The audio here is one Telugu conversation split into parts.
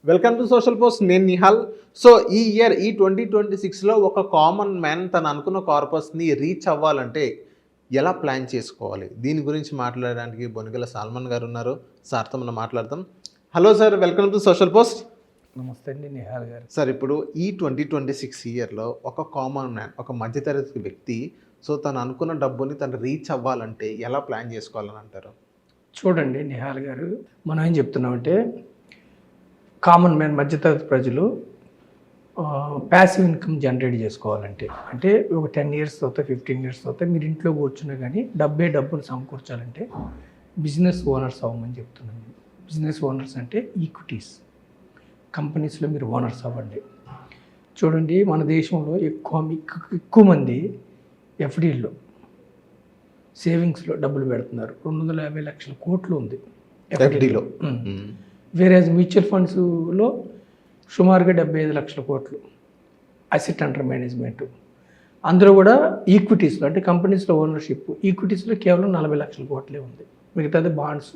Welcome to social post. నేను నిహాల్. సో ఈ ఇయర్ 2026లో ఒక కామన్ మ్యాన్ తను అనుకున్న కార్పస్ని రీచ్ అవ్వాలంటే ఎలా ప్లాన్ చేసుకోవాలి, దీని గురించి మాట్లాడడానికి బొనిగల సాల్మన్ గారు ఉన్నారు. సార్తో మనం మాట్లాడతాం. Hello sir, welcome to social post. నమస్తే అండి నిహాల్ గారు. సార్, ఇప్పుడు ఈ 2026 ఇయర్లో ఒక కామన్ మ్యాన్, ఒక మధ్యతరగతి వ్యక్తి సో తను అనుకున్న డబ్బుని తను రీచ్ అవ్వాలంటే ఎలా ప్లాన్ చేసుకోవాలని అంటారు? చూడండి నిహాల్ గారు, మనం ఏం చెప్తున్నామంటే కామన్ మ్యాన్, మధ్యతరగతి ప్రజలు ప్యాసివ్ ఇన్కమ్ జనరేట్ చేసుకోవాలంటే, అంటే ఒక 10 ఇయర్స్ తర్వాత 15 ఇయర్స్ తర్వాత మీరు ఇంట్లో కూర్చున్నా కానీ డబ్బును సమకూర్చాలంటే బిజినెస్ ఓనర్స్ అవ్వమని చెప్తున్నాను. బిజినెస్ ఓనర్స్ అంటే ఈక్విటీస్ కంపెనీస్లో మీరు ఓనర్స్ అవ్వండి. చూడండి, మన దేశంలో ఎక్కువ మంది ఎఫ్డీల్లో, సేవింగ్స్లో డబ్బులు పెడుతున్నారు. 250 లక్షల కోట్లు ఉంది ఎఫ్డీలో. వేరే మ్యూచువల్ ఫండ్స్లో సుమారుగా 75 లక్షల కోట్లు అసెట్ అండర్ మేనేజ్మెంట్. అందులో కూడా ఈక్విటీస్లో, అంటే కంపెనీస్లో ఓనర్షిప్, ఈక్విటీస్లో కేవలం 40 లక్షల కోట్లే ఉంది. మిగతాది బాండ్స్,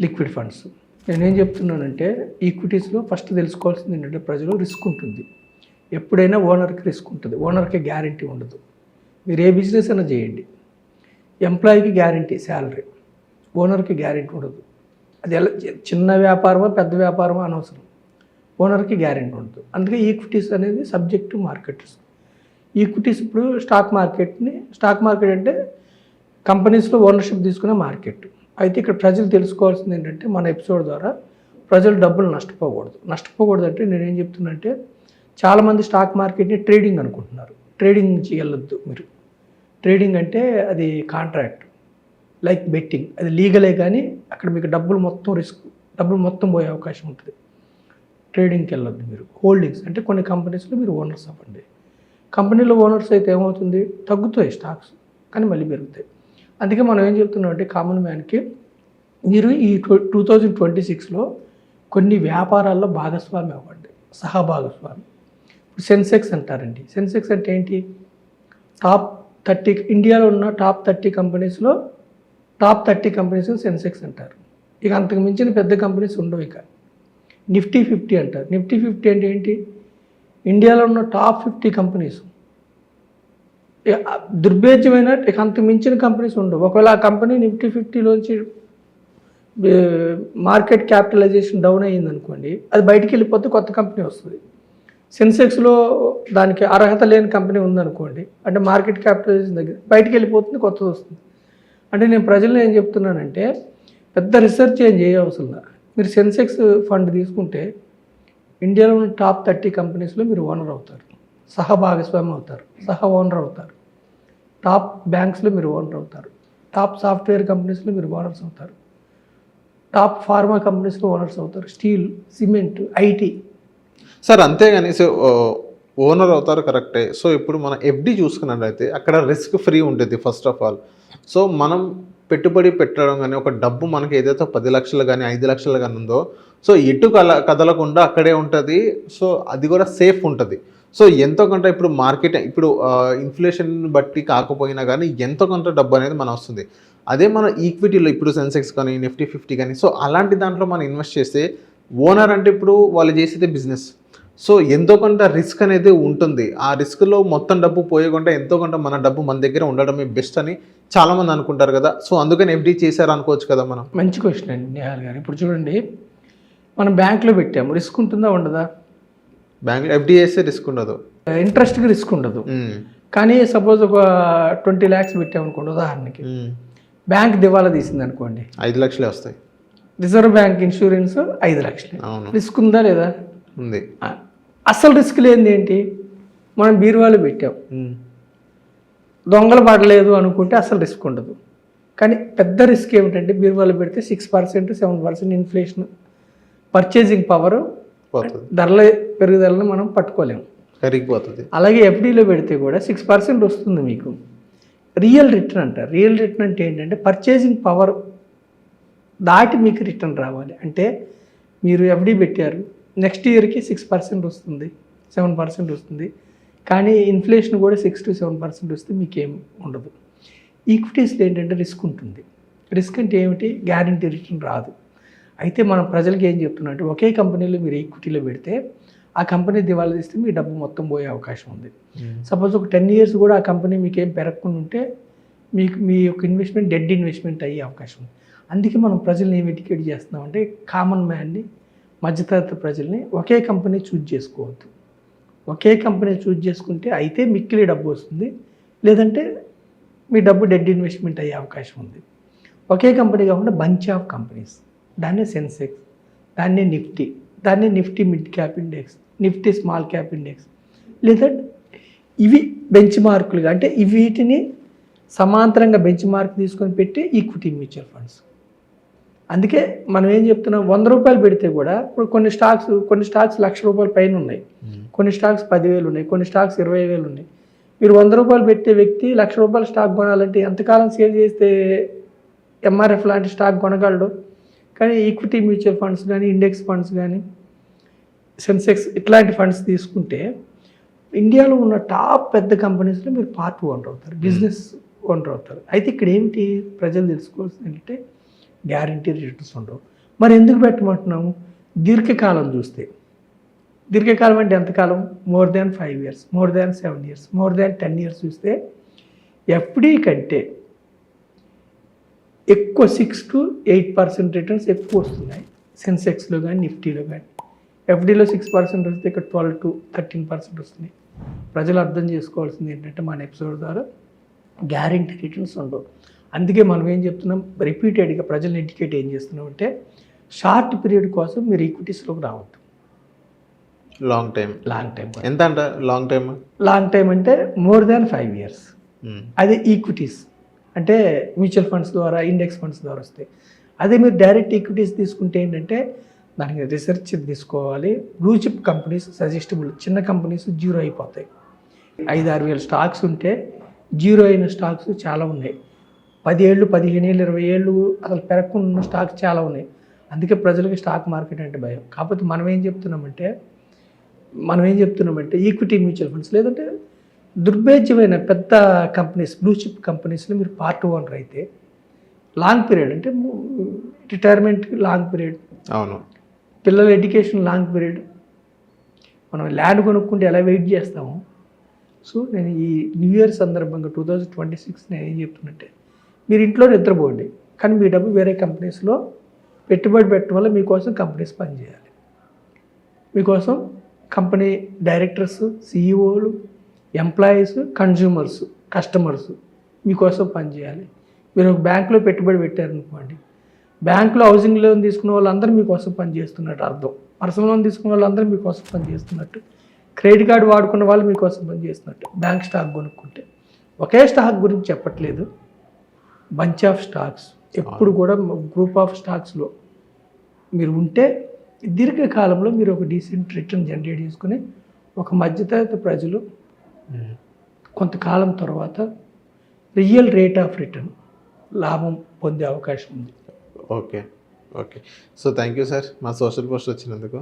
లిక్విడ్ ఫండ్స్. నేనేం చెప్తున్నానంటే ఈక్విటీస్లో ఫస్ట్ తెలుసుకోవాల్సింది ఏంటంటే ప్రజలు రిస్క్ ఉంటుంది. ఎప్పుడైనా ఓనర్కి రిస్క్ ఉంటుంది, ఓనర్కి గ్యారంటీ ఉండదు. మీరు ఏ బిజినెస్ అయినా చేయండి, ఎంప్లాయీకి గ్యారంటీ శాలరీ, ఓనర్కి గ్యారంటీ ఉండదు. అది ఎలా, చిన్న వ్యాపారమో పెద్ద వ్యాపారమో అనవసరం, ఓనర్కి గ్యారెంటీ ఉండదు. అందుకే ఈక్విటీస్ అనేది subject to market risk. Equities ఇప్పుడు స్టాక్ మార్కెట్ అంటే కంపెనీస్లో ఓనర్షిప్ తీసుకునే మార్కెట్. అయితే ఇక్కడ ప్రజలు తెలుసుకోవాల్సింది ఏంటంటే, మన ఎపిసోడ్ ద్వారా ప్రజలు డబ్బులు నష్టపోకూడదు అంటే నేనేం చెప్తున్నంటే, చాలామంది స్టాక్ మార్కెట్ని ట్రేడింగ్ అనుకుంటున్నారు. ట్రేడింగ్ నుంచి వెళ్ళొద్దు మీరు. ట్రేడింగ్ అంటే అది కాంట్రాక్ట్, లైక్ బెట్టింగ్. అది లీగలే, కానీ అక్కడ మీకు డబ్బులు మొత్తం పోయే అవకాశం ఉంటుంది. ట్రేడింగ్కి వెళ్ళొద్దు మీరు. హోల్డింగ్స్ అంటే కొన్ని కంపెనీస్లో మీరు ఓనర్స్ అవ్వండి. కంపెనీలో ఓనర్స్ అయితే ఏమవుతుంది, తగ్గుతాయి స్టాక్స్, కానీ మళ్ళీ పెరుగుతాయి. అందుకే మనం ఏం చెప్తున్నాం అంటే కామన్ మ్యాన్కి, మీరు ఈ 2026లో కొన్ని వ్యాపారాల్లో భాగస్వామి అవ్వండి, సహభాగస్వామి. ఇప్పుడు సెన్సెక్స్ అంటారండి. సెన్సెక్స్ అంటే ఏంటి? టాప్ 30 ఇండియాలో ఉన్న టాప్ 30 కంపెనీస్లో టాప్ 30 కంపెనీస్ సెన్సెక్స్ అంటారు. ఇక అంతకు మించిన పెద్ద కంపెనీస్ ఉండవు. ఇక నిఫ్టీ 50 అంటారు. నిఫ్టీ 50 అంటే ఏంటి? ఇండియాలో ఉన్న టాప్ 50 కంపెనీస్. దుర్భేద్యమైన ఇక అంతకు మించిన కంపెనీస్ ఉండవు. ఒకవేళ ఆ కంపెనీ నిఫ్టీ 50లోంచి మార్కెట్ క్యాపిటలైజేషన్ డౌన్ అయ్యింది అనుకోండి, అది బయటికి వెళ్ళిపోతే కొత్త కంపెనీ వస్తుంది. సెన్సెక్స్లో దానికి అర్హత లేని కంపెనీ ఉందనుకోండి, అంటే మార్కెట్ క్యాపిటలైజేషన్ దగ్గర బయటికి వెళ్ళిపోతుంది, కొత్తది వస్తుంది. అంటే నేను ప్రజలను ఏం చెప్తున్నానంటే, పెద్ద రీసెర్చ్ ఏం చేయవసరం. మీరు సెన్సెక్స్ ఫండ్ తీసుకుంటే ఇండియాలో ఉన్న టాప్ 30 కంపెనీస్లో మీరు ఓనర్ అవుతారు, సహభాగస్వామి అవుతారు, ఓనర్ అవుతారు. టాప్ బ్యాంక్స్లో మీరు ఓనర్ అవుతారు, టాప్ సాఫ్ట్వేర్ కంపెనీస్లో మీరు ఓనర్స్ అవుతారు, టాప్ ఫార్మా కంపెనీస్లో ఓనర్స్ అవుతారు, స్టీల్, సిమెంట్, ఐటీ. సార్, అంతేగాని సో ఓనర్ అవుతారు, కరెక్టే. సో ఇప్పుడు మనం ఎఫ్డి చూసుకున్నట్లయితే అక్కడ రిస్క్ ఫ్రీ ఉంటుంది ఫస్ట్ ఆఫ్ ఆల్. సో మనం పెట్టుబడి పెట్టడం కానీ, ఒక డబ్బు మనకి ఏదైతే 10 లక్షలు కానీ 5 లక్షలు కానీ ఉందో, సో ఎటు కదలకుండా అక్కడే ఉంటుంది. సో అది కూడా సేఫ్ ఉంటుంది. సో ఎంతో కొంత ఇప్పుడు మార్కెట్, ఇప్పుడు ఇన్ఫ్లేషన్ బట్టి కాకపోయినా కానీ ఎంతో కొంత డబ్బు అనేది మనం వస్తుంది. అదే మన ఈక్విటీలో ఇప్పుడు సెన్సెక్స్ కానీ నిఫ్టీ 50 కానీ, సో అలాంటి దాంట్లో మనం ఇన్వెస్ట్ చేస్తే, ఓనర్ అంటే ఇప్పుడు వాళ్ళు చేసేది బిజినెస్, సో ఎంతో కొంత రిస్క్ అనేది ఉంటుంది. ఆ రిస్క్లో మొత్తం డబ్బు పోయకుండా ఎంతో కొంత మన డబ్బు మన దగ్గర ఉండడమే బెస్ట్ అని చాలామంది అనుకుంటారు కదా. సో అందుకని ఎఫ్డి చేశారు అనుకోవచ్చు కదా మనం. మంచి క్వశ్చన్ అండి నిహాల్ గారు. ఇప్పుడు చూడండి, మనం బ్యాంక్లో పెట్టాము, రిస్క్ ఉంటుందా ఉండదా? బ్యాంక్ ఎఫ్డి చేస్తే రిస్క్ ఉండదు, ఇంట్రెస్ట్కి రిస్క్ ఉండదు. కానీ సపోజ్ ఒక 20 lakhs పెట్టామనుకోండి ఉదాహరణకి, బ్యాంక్ దివాలా తీసింది అనుకోండి, 5 లక్షలే వస్తాయి. రిజర్వ్ బ్యాంక్ ఇన్సూరెన్స్ 5 లక్షలే. రిస్క్ ఉందా లేదా? ఉంది. అసలు రిస్క్ లేనిది ఏంటి? మనం బీరువాలో పెట్టాం, దొంగలు పడలేదు అనుకుంటే అసలు రిస్క్ ఉండదు. కానీ పెద్ద రిస్క్ ఏమిటంటే, బీరువాలో పెడితే 6%, 7% ఇన్ఫ్లేషన్, పర్చేసింగ్ పవర్, ధరల పెరుగుదలను మనం పట్టుకోలేము, కరిగిపోతుంది. అలాగే ఎఫ్డీలో పెడితే కూడా 6% వస్తుంది మీకు. రియల్ రిటర్న్ అంటారు. రియల్ రిటర్న్ అంటే ఏంటంటే, పర్చేసింగ్ పవర్ దాటి మీకు రిటర్న్ రావాలి. అంటే మీరు ఎఫ్డీ పెట్టారు, నెక్స్ట్ ఇయర్కి 6% వస్తుంది, 7% వస్తుంది, కానీ ఇన్ఫ్లేషన్ కూడా 6 to 7% వస్తే మీకేం ఉండదు. ఈక్విటీస్లో ఏంటంటే రిస్క్ ఉంటుంది. రిస్క్ అంటే ఏమిటి? గ్యారంటీ రిటర్న్ రాదు. అయితే మనం ప్రజలకి ఏం చెప్తున్నాం అంటే ఒకే కంపెనీలో మీరు ఈక్విటీలో పెడితే ఆ కంపెనీ దివాలా తీస్తే మీ డబ్బు మొత్తం పోయే అవకాశం ఉంది. సపోజ్ ఒక 10 years కూడా ఆ కంపెనీ మీకు ఏం పెరగకుండా ఉంటే మీకు మీ యొక్క ఇన్వెస్ట్మెంట్ డెడ్ ఇన్వెస్ట్మెంట్ అయ్యే అవకాశం ఉంది. అందుకే మనం ప్రజల్ని ఏం ఎడ్యుకేట్ చేస్తున్నాం అంటే కామన్ మ్యాన్ని, మధ్యతరగతి ప్రజల్ని ఒకే కంపెనీ చూజ్ చేసుకోవద్దు. ఒకే కంపెనీ చూజ్ చేసుకుంటే అయితే మిక్కిలి డబ్బు వస్తుంది, లేదంటే మీ డబ్బు డెడ్ ఇన్వెస్ట్మెంట్ అయ్యే అవకాశం ఉంది. ఒకే కంపెనీ కాకుండా బంచ్ ఆఫ్ కంపెనీస్, దాన్నే సెన్సెక్స్, దాన్నే నిఫ్టీ, దాన్నే Nifty mid cap index, Nifty small cap index, లేదా ఇవి బెంచ్ మార్కులుగా అంటే వీటిని సమాంతరంగా బెంచ్ మార్క్ తీసుకొని పెట్టి ఈక్విటీ మ్యూచువల్ ఫండ్స్. అందుకే మనం ఏం చెప్తున్నాం, 100 రూపాయలు పెడితే కూడా ఇప్పుడు కొన్ని స్టాక్స్ ₹1,00,000 పైన ఉన్నాయి, కొన్ని స్టాక్స్ 10,000 ఉన్నాయి, కొన్ని స్టాక్స్ 20,000 ఉన్నాయి. మీరు 100 రూపాయలు పెట్టే వ్యక్తి ₹1,00,000 స్టాక్ కొనాలంటే ఎంతకాలం సేల్ చేస్తే ఎంఆర్ఎఫ్ లాంటి స్టాక్ కొనగలడు. కానీ ఈక్విటీ మ్యూచువల్ ఫండ్స్ కానీ, ఇండెక్స్ ఫండ్స్ కానీ, సెన్సెక్స్ ఇట్లాంటి ఫండ్స్ తీసుకుంటే ఇండియాలో ఉన్న టాప్ పెద్ద కంపెనీస్లో మీరు పార్ట్ ఓనర్ అవుతారు, బిజినెస్ ఓనర్ అవుతారు. అయితే ఇక్కడ ఏమిటి ప్రజలు తెలుసుకోవాల్సింది అంటే గ్యారంటీ రిటర్న్స్ ఉండవు. మరి ఎందుకు పెట్టమంటున్నాము? దీర్ఘకాలం చూస్తే, దీర్ఘకాలం అంటే ఎంతకాలం? More than 5 years, more than 7 years, more than 10 years చూస్తే ఎఫ్డి కంటే ఎక్కువ 6 to 8% రిటర్న్స్ ఎక్కువ వస్తున్నాయి సెన్సెక్స్లో కానీ, నిఫ్టీలో కానీ. ఎఫ్డీలో 6% వస్తే ఇక్కడ 12 to 13% వస్తుంది. ప్రజలు అర్థం చేసుకోవాల్సింది ఏంటంటే మన ఎపిసోడ్ ద్వారా గ్యారంటీ రిటర్న్స్ ఉండవు. అందుకే మనం ఏం చెప్తున్నాం, రిపీటెడ్గా ప్రజల్ని ఎడ్యుకేట్ ఏం చేస్తున్నాం అంటే షార్ట్ పీరియడ్ కోసం మీరు ఈక్విటీస్లోకి రావద్దు. లాంగ్ టైం ఎంత అంట? లాంగ్ టైం అంటే మోర్ దాన్ 5 years. అదే ఈక్విటీస్ అంటే మ్యూచువల్ ఫండ్స్ ద్వారా, ఇండెక్స్ ఫండ్స్ ద్వారా వస్తాయి. అదే మీరు డైరెక్ట్ ఈక్విటీస్ తీసుకుంటే ఏంటంటే దానికి రీసెర్చ్ తీసుకోవాలి. బ్లూ చిప్ కంపెనీస్ సజెస్టబుల్, చిన్న కంపెనీస్ జీరో అయిపోతాయి. 5-6 వేల స్టాక్స్ ఉంటే జీరో అయిన స్టాక్స్ చాలా ఉన్నాయి. 10 ఏళ్ళు, 15 ఏళ్ళు, 20 ఏళ్ళు అసలు పెరగకుండా ఉన్న స్టాక్స్ చాలా ఉన్నాయి. అందుకే ప్రజలకు స్టాక్ మార్కెట్ అంటే భయం. కాకపోతే మనం ఏం చెప్తున్నామంటే ఈక్విటీ మ్యూచువల్ ఫండ్స్ లేదంటే దుర్భేద్యమైన పెద్ద కంపెనీస్, బ్లూ చిప్ కంపెనీస్లో మీరు పార్ట్ ఓనర్ అయితే లాంగ్ పీరియడ్ అంటే రిటైర్మెంట్ లాంగ్ పీరియడ్, అవును, పిల్లల ఎడ్యుకేషన్ లాంగ్ పీరియడ్. మనం ల్యాండ్ కొనుక్కుంటే ఎలా వెయిట్ చేస్తాము. సో నేను ఈ న్యూ ఇయర్ సందర్భంగా 2026 నేను ఏం చెప్తున్నట్టే మీరు ఇంట్లో నిద్రపోండి, కానీ మీ డబ్బు వేరే కంపెనీస్లో పెట్టుబడి పెట్టడం వల్ల మీకోసం కంపెనీస్ పనిచేయాలి. మీకోసం కంపెనీ డైరెక్టర్స్, సిఇఓలు, ఎంప్లాయీస్, కన్జ్యూమర్స్, కస్టమర్స్ మీకోసం పనిచేయాలి. మీరు ఒక బ్యాంకులో పెట్టుబడి పెట్టారనుకోండి, బ్యాంకులో హౌసింగ్ లోన్ తీసుకున్న వాళ్ళందరూ మీకోసం పనిచేస్తున్నట్టు అర్థం. పర్సనల్ లోన్ తీసుకున్న వాళ్ళందరూ మీకోసం పనిచేస్తున్నట్టు, క్రెడిట్ కార్డు వాడుకున్న వాళ్ళు మీకోసం పనిచేస్తున్నట్టు. బ్యాంక్ స్టాక్ కొనుక్కుంటే ఒకే స్టాక్ గురించి చెప్పట్లేదు, బంచ్ ఆఫ్ స్టాక్స్. ఎప్పుడు కూడా గ్రూప్ ఆఫ్ స్టాక్స్లో మీరు ఉంటే దీర్ఘకాలంలో మీరు ఒక డీసెంట్ రిటర్న్ జనరేట్ చేసుకుని ఒక మధ్యతరగతి ప్రజలు కొంతకాలం తర్వాత రియల్ రేట్ ఆఫ్ రిటర్న్ లాభం పొందే అవకాశం ఉంది. Okay. So thank you sir మా సోషల్ పోస్ట్ వచ్చినందుకు.